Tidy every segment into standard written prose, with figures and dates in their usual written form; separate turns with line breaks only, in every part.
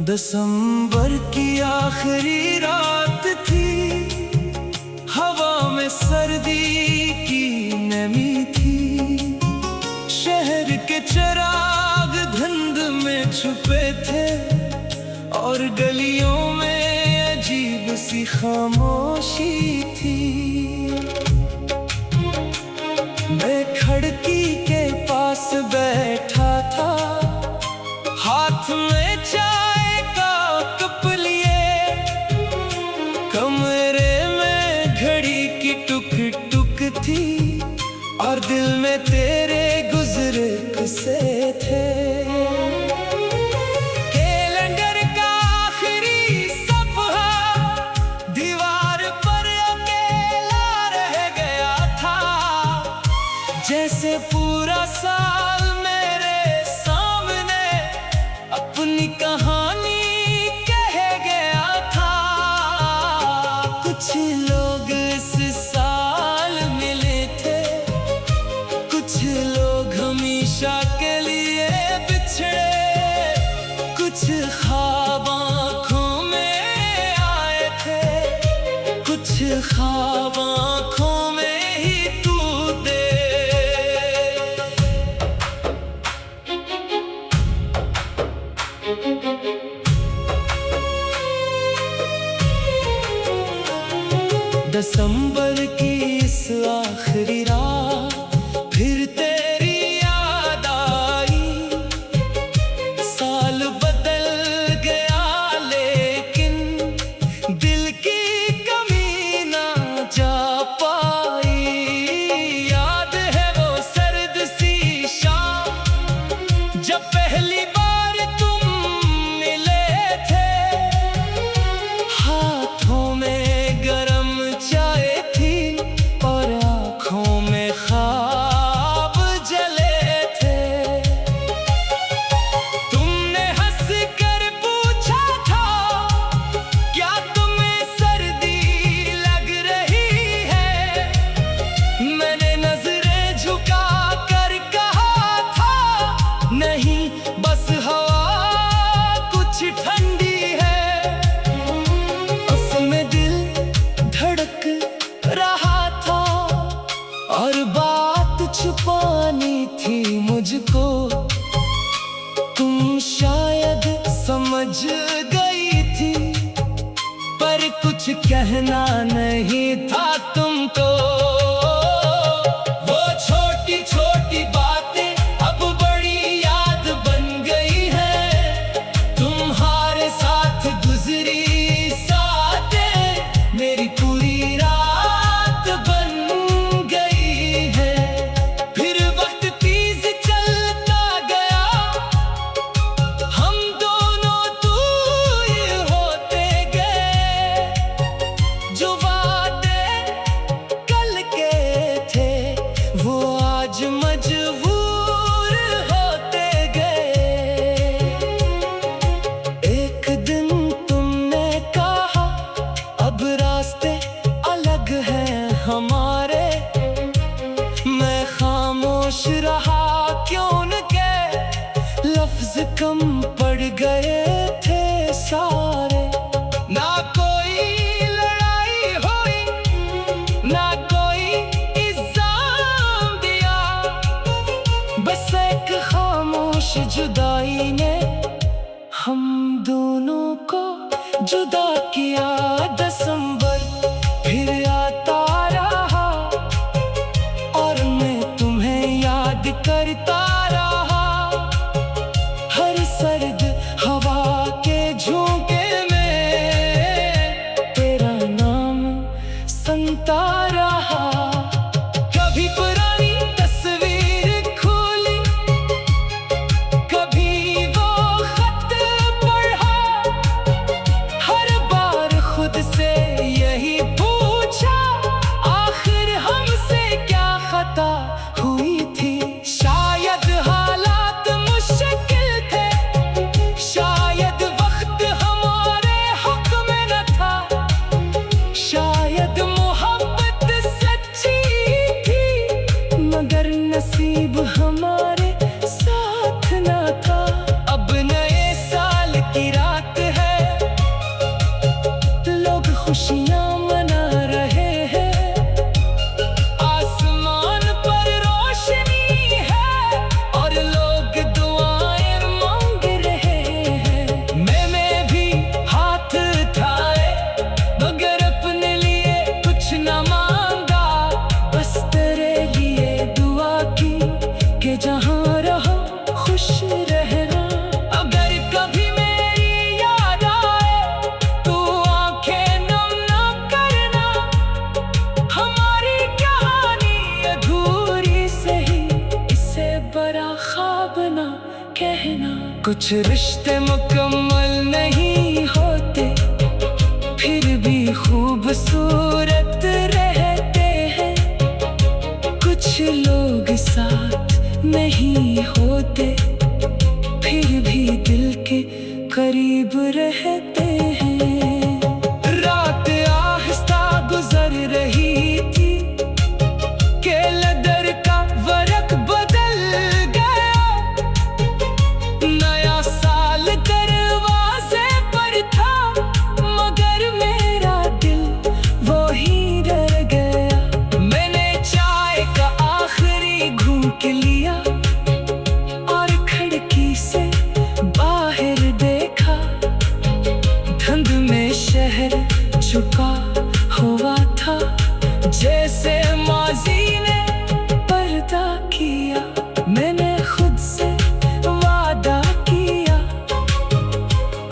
दिसंबर की आखिरी रात थी, हवा में सर्दी की नमी थी। शहर के चिराग धुंध में छुपे थे और गलियों में अजीब सी खामोशी थी। मैं खिड़की के पास बैठा था, हाथ में चाय का कप लिए। कमरे में घड़ी की टुक टुक थी और दिल में तेरे गुजरे किस्से थे। कैलेंडर का आखिरी सफ़ा दीवार पर अकेला रह गया था, जैसे पूरा साल मेरे सामने अपनी कहानी कह गया था। कुछ लोग इस साल मिले थे, कुछ लोग हमेशा के लिए बिछड़े। कुछ ख्वाब आँखों में आए थे, कुछ ख्वाब आँखों में ही टूटे। दिसंबर की इस आखिरी रात फिर तेरी याद आई। साल बदल गया लेकिन दिल की कमी ना जा पाई। याद है वो सर्द सी शाम जब पहली बार तुम मिले थे। हाथों में गरम चाय थी और आँखों में ख्वाब जले थे। तुमने हंस कर पूछा था, क्या तुम्हें सर्दी लग रही है? मैंने नजरें झुका कर कहा था, नहीं बस हवा कुछ ठंडी है। उसमें दिल धड़क रहा था और बात छुपानी थी मुझको। तुम शायद समझ गई थी, पर कुछ कहना नहीं था तुमको। वो छोटी छोटी बातें अब बड़ी याद बन गई है। तुम्हारे साथ गुजरी सातें मेरी पूरी रात बन गई है। फिर वक्त तेज चलता गया, हम दोनों दूर होते गए। जो वादे कल के थे वो आज मजबूर होते गए। एक दिन तुमने कहा, अब रास्ते अलग हैं हमारे। मैं खामोश रहा, क्यों न के लफ्ज कम पड़ गए थे सारे। ना कोई लड़ाई हुई, ना कोई इल्जाम दिया, बस एक खामोश जुदाई ने हम दोनों को जुदा किया। दिसंबर फिर आता रहा और मैं तुम्हें याद करता रहा। हर सुनता रहा। कभी पुरानी तस्वीर खोली, कभी वो खत पढ़ा, हर बार खुद से यही पूछा, आखिर हमसे क्या खता हुई थी। शायद हालात मुश्किल थे, शायद वक्त हमारे हक में न था, शायद मोहब्बत सच्ची थी, मगर नसीब हमारे साथ न था। अब नए साल की रात है, लोग खुशियां मना रहे हैं, आसमान पर रोशनी है और लोग दुआएं मांग रहे हैं। मैंने भी हाथ उठाए मगर अपने लिए कुछ न मांगा, बस तेरे लिए दुआ की कि जहां रहो खुश रहना। अगर कभी मेरी याद आए तो आंखें नम ना करना, हमारी कहानी अधूरी सही, इसे बड़ा ख्वाब ना कहना। कुछ रिश्ते मुकम्मल नहीं होते, फिर भी खूबसूरत रहते हैं। कुछ लोग साथ नहीं होते, फिर भी दिल के करीब रहते हैं। रात आहिस्ता गुजर रही थी कि लदर का वरक बदल गया। नया साल दरवाजे पर था, मगर मेरा दिल वो ही डर गया। मैंने चाय का आखिरी घूंट लिया और खिड़की से बाहर देखा। धुंध में शहर झुका हुआ था, जैसे माजी ने पर्दा किया। मैंने खुद से वादा किया,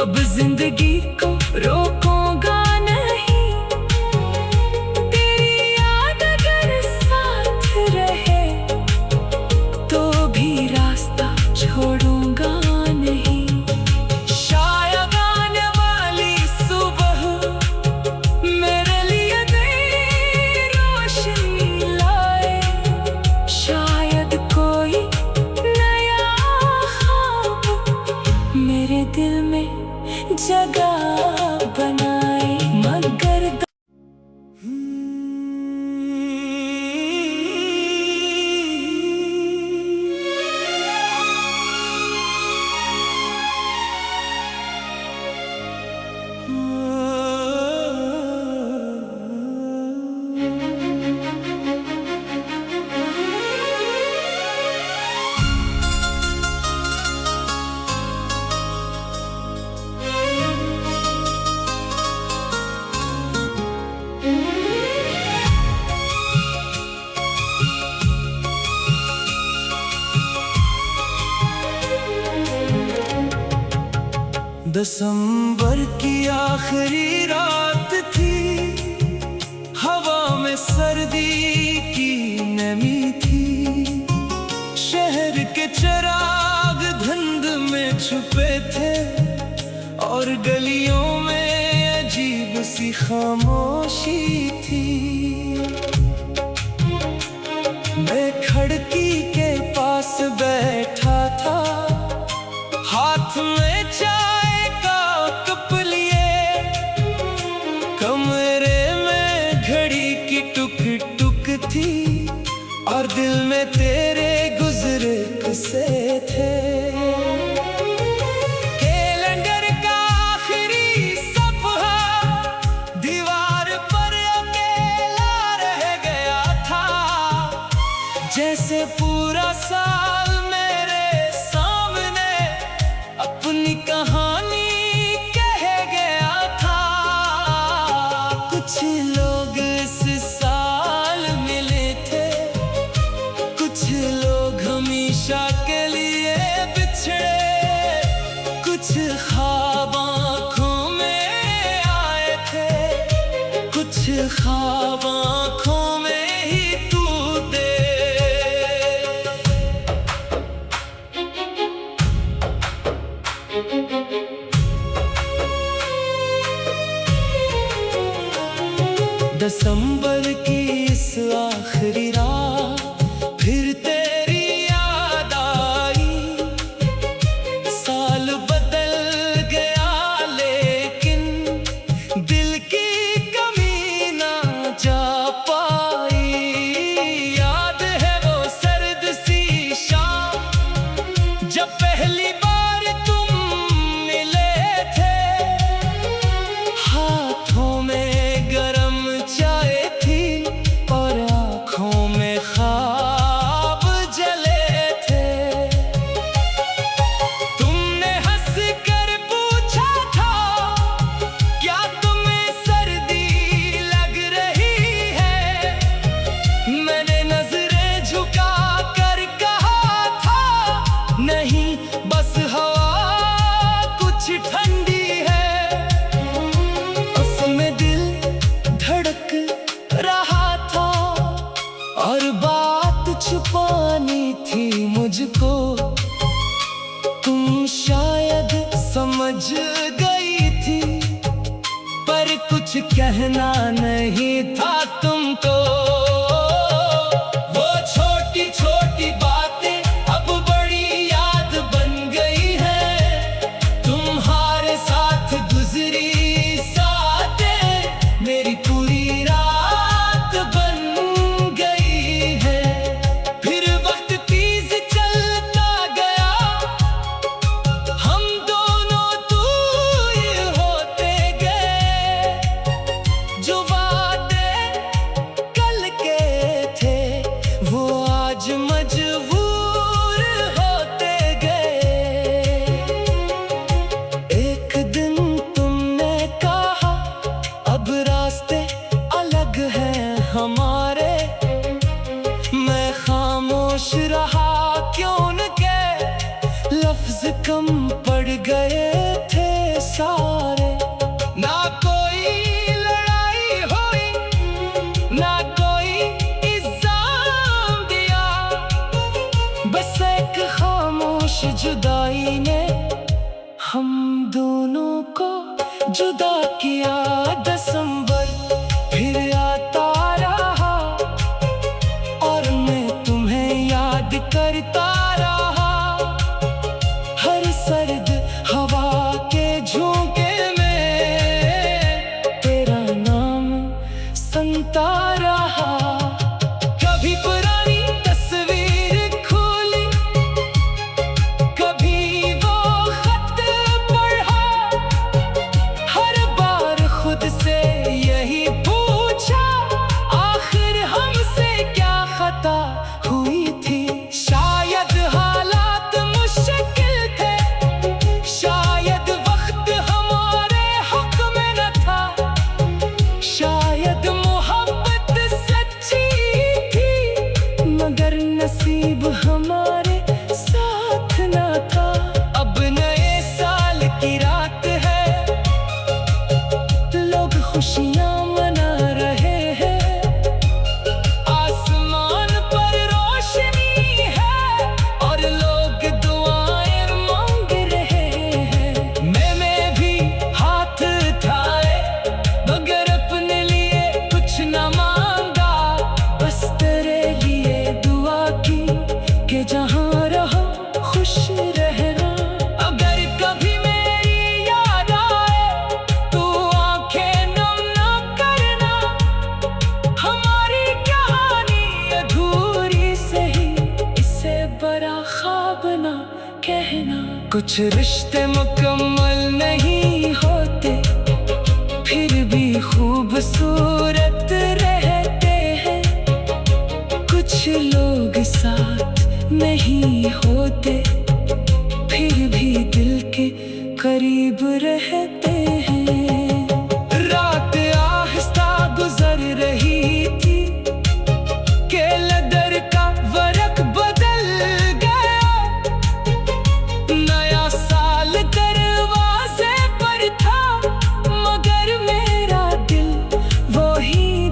अब जिंदगी को रोकूंगा नहीं। तेरी याद अगर साथ रहे तो भी रास्ता छोड़ूंगा नहीं। शायद आने वाली सुबह मेरे लिए नई रोशनी लाए, शायद कोई नया ख्वाब मेरे दिल में जगह बनाए, मगर दिसंबर की आखिरी रात थी, हवा में सर्दी की नमी थी। शहर के चिराग धुंध में छुपे थे और गलियों में अजीब सी खामोशी थी। मैं खिड़की के पास बैठा था, हाथ में चाय का कप लिए। कमरे में घड़ी की टुक टुक थी और दिल में तेरे गुजरे किस्से थे। कैलेंडर का आखिरी सफ़ा दीवार पर अकेला रह गया था, जैसे पूरा साल मेरे सामने अपनी कहानी कह गया था। कुछ लोग इस साल मिले थे, कुछ लोग हमेशा के लिए बिछड़े। कुछ ख्वाब आँखों में आए थे, कुछ ख्वाब आँखों में ही तू दे। दिसंबर की इस आखिरी रात फिर तेरी याद आई। साल बदल गया लेकिन दिल की कमी ना जा पाई। याद है वो सर्द सी शाम जब पहली बार तुम मिले थे। हाथों में गरम चाय थी और आँखों में ख्वाब जले थे। तुमने हंस कर पूछा था क्या तुम्हें सर्दी लग रही है। मैंने नजरें झुका कर कहा था नहीं बस हवा कुछ ठंडी है। उसमें दिल धड़क रहा था और बात छुपानी थी मुझको। तुम शायद समझ गई थी पर कुछ कहना नहीं था तुमको। वो छोटी छोटी बातें अब बड़ी याद बन गई है। तुम्हारे साथ गुजरी सातें मेरी पूरी रात बन गई है। फिर वक्त तेज चलता गया हम दोनों दूर होते गए। जो वादे कल के थे वो आज मजबूर होते गए। एक दिन तुमने कहा अब रास्ते अलग हैं हमारे। मैं खामोश रहा क्यों न के लफ्ज कम पड़ गए थे सारे। ना कोई लड़ाई हुई ना कोई इल्जाम दिया। बस एक खामोश जुदाई ने हम दोनों को जुदा किया। दिसंबर फिर आता रहा और मैं तुम्हें याद करता रहा। हर सर्द हवा के झोंके में तेरा नाम सुनता रहा। कभी पुरानी तस्वीर खोली कभी वो खत पढ़ा। हर बार खुद से यही पूछा आखिर हमसे क्या खता हुई थी। शायद हालात मुश्किल थे शायद वक्त हमारे हक में न था। शायद मोहब्बत सच्ची थी मगर नसीब हमारे साथ न था। अब नए साल की रात है लोग खुशियां मना रहे हैं। आसमान पर रोशनी है और लोग दुआएं मांग रहे हैं। मैं भी हाथ उठाए मगर अपने लिए कुछ न मांगा। बस तेरे लिए दुआ की कि जहाँ रहो खुश रहना। अगर कभी मेरी याद आए तू आंखें नम ना करना। हमारी कहानी अधूरी सही इससे बड़ा ख्वाब ना कहना। कुछ रिश्ते मुकम्मल नहीं होते फिर भी खूबसूरत रहते हैं। कुछ लोग साथ नहीं होते फिर भी दिल के करीब रहते हैं। रात आहिस्ता गुजर रही थी के लदर का वरक बदल गया। नया साल दरवाजे पर था मगर मेरा दिल वो ही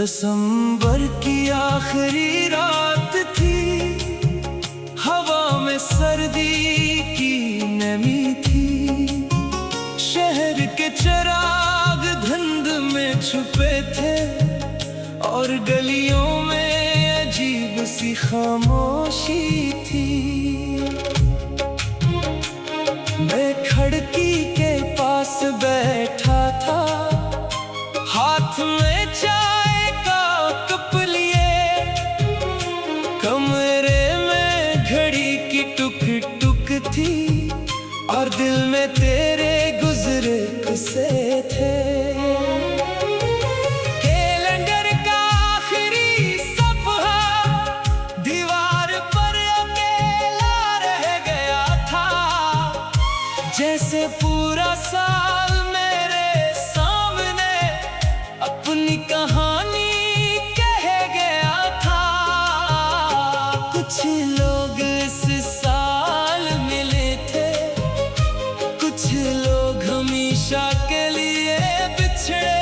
दिसंबर की आखिरी रात थी, हवा में सर्दी की नमी थी। शहर के चिराग धुंध में छुपे थे और गलियों में अजीब सी खामोशी थी। मैं खिड़की के पास बैठा था, हाथ में चाय का कप लिए। कमरे में घड़ी की टुक टुक थी और दिल में तेरे गुजरे किस्से थे। कैलेंडर का आखिरी सफ़ा दीवार पर अकेला रह गया था, जैसे पूरा साल मेरे सामने अपनी कहानी कह गया था। कुछ लोग इस साल मिले थे, कुछ लोग हमेशा के लिए बिछड़े।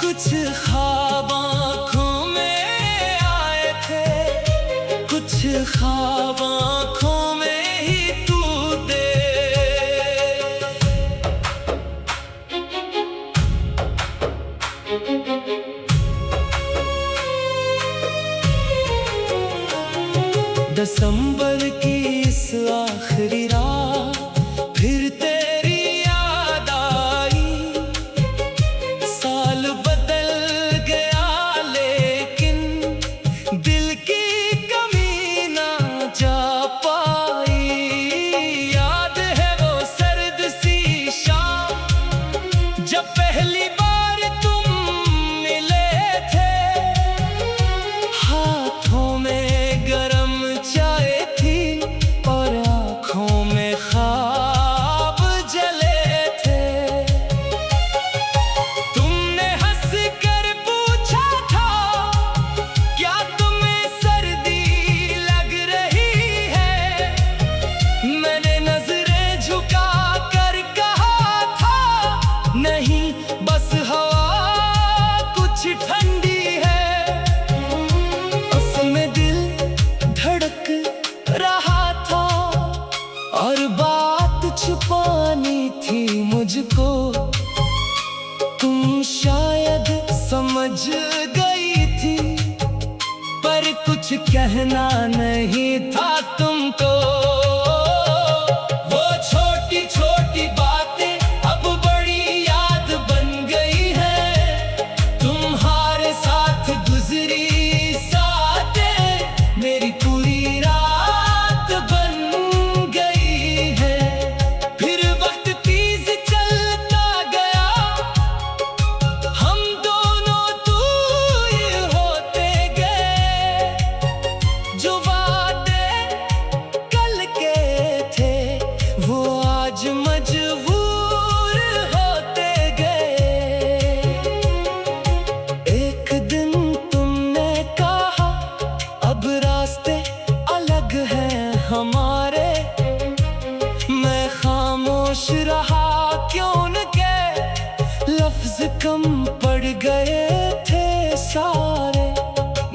कुछ ख्वाब आँखों में आए थे, कुछ ख्वाब आँखों में ही टूटे। दिसंबर की इस आखिरी रात फिर तेरी याद आई। साल बदल गया लेकिन दिल की कमी ना जा पाई। याद है वो सर्द सी शाम जब पहली बार तुम मिले थे। हाथों में गरम चाय थी और आँखों में ख्वाब जले थे। तुमने हंस कर पूछा था, क्या तुम्हें सर्दी लग रही है? मैंने नजरें झुका कर कहा था, नहीं बस हवा कुछ ठंडी है। उसमें दिल धड़क रहा था और बात छुपानी थी मुझको। तुम शायद समझ गई थी, पर कुछ कहना नहीं था तुमको। वो छोटी छोटी बातें अब बड़ी याद बन गई है। तुम्हारे साथ गुजरी साथें मेरी पूरी रात बन गई है। फिर वक्त तेज चलता गया, हम दोनों दूर होते गए। जो वादे कल के थे वो आज मजबूर होते गए। एक दिन तुमने कहा, अब रास्ते अलग हैं हमारे। मैं खामोश रहा, क्यों न के लफ्ज कम पड़ गए थे सारे।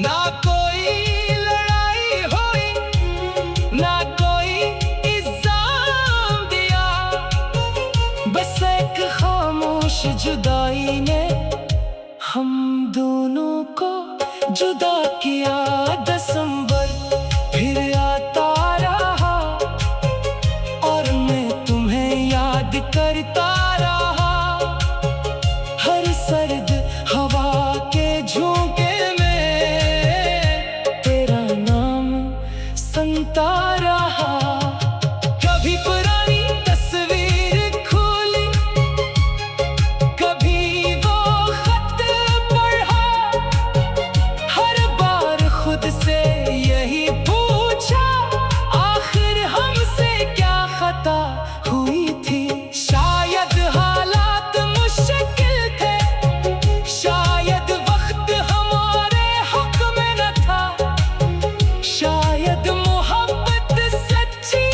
ना कोई लड़ाई हुई, ना कोई इल्जाम दिया, बस एक खामोश जुदाई ने हम दोनों को जुदा किया। दिसंबर फिर आता रहा और मैं तुम्हें याद करता रहा। हर सर्द हवा के झोंके में तेरा नाम सुनता रहा। कभी पुरानी तस्वीर खोली, कभी वो खत पढ़ा। हर बार खुद से यही पूछा, आखिर हमसे क्या खता हुई थी। शायद हालात मुश्किल थे, शायद वक्त हमारे हक में न था। शायद मोहब्बत सच्ची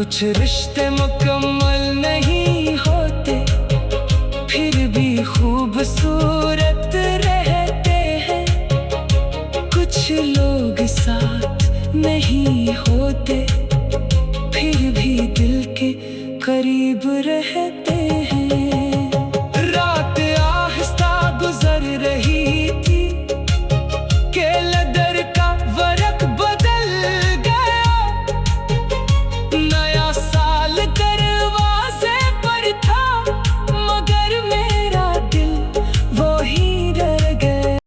कुछ रिश्ते मुकम्मल नहीं होते, फिर भी खूबसूरत रहते हैं। कुछ लोग साथ नहीं होते,